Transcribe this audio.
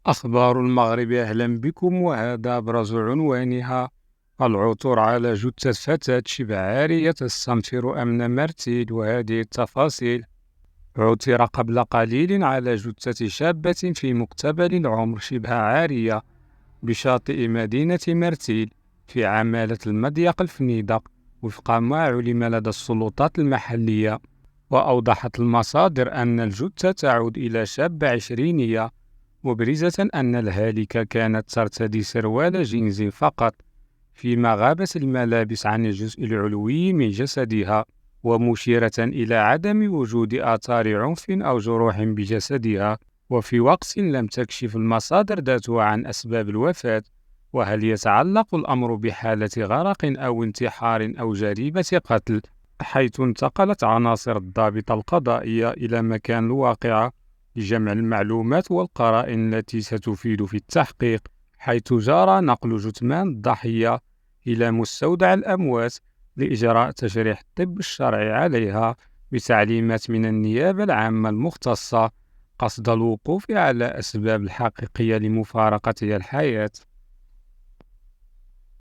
أخبار المغرب، أهلا بكم. وهذا أبرز عنوانها: العثور على جثة فتاة شبه عارية تستمطر أمن مرتيل. وهذه التفاصيل: عثر قبل قليل على جثة شابة في مقتبل العمر شبه عارية بشاطئ مدينة مرتيل في عمالة المضيق الفنيدق، وفق ما علم لدى السلطات المحلية. وأوضحت المصادر أن الجثة تعود إلى شابة عشرينية، مبرزة أن الهالكة كانت ترتدي سروال جينز فقط، فيما غابت الملابس عن الجزء العلوي من جسدها، ومشيرة إلى عدم وجود آثار عنف أو جروح بجسدها. وفي وقت لم تكشف المصادر ذاتها عن أسباب الوفاة، وهل يتعلق الأمر بحالة غرق أو انتحار أو جريمة قتل، حيث انتقلت عناصر الضابط القضائية إلى مكان الواقعة لجمع المعلومات والقرائن التي ستفيد في التحقيق، حيث جرى نقل جثمان الضحية إلى مستودع الأموات لإجراء تشريح الطب الشرعي عليها بتعليمات من النيابة العامة المختصة، قصد الوقوف على الأسباب الحقيقية لمفارقتها الحياة.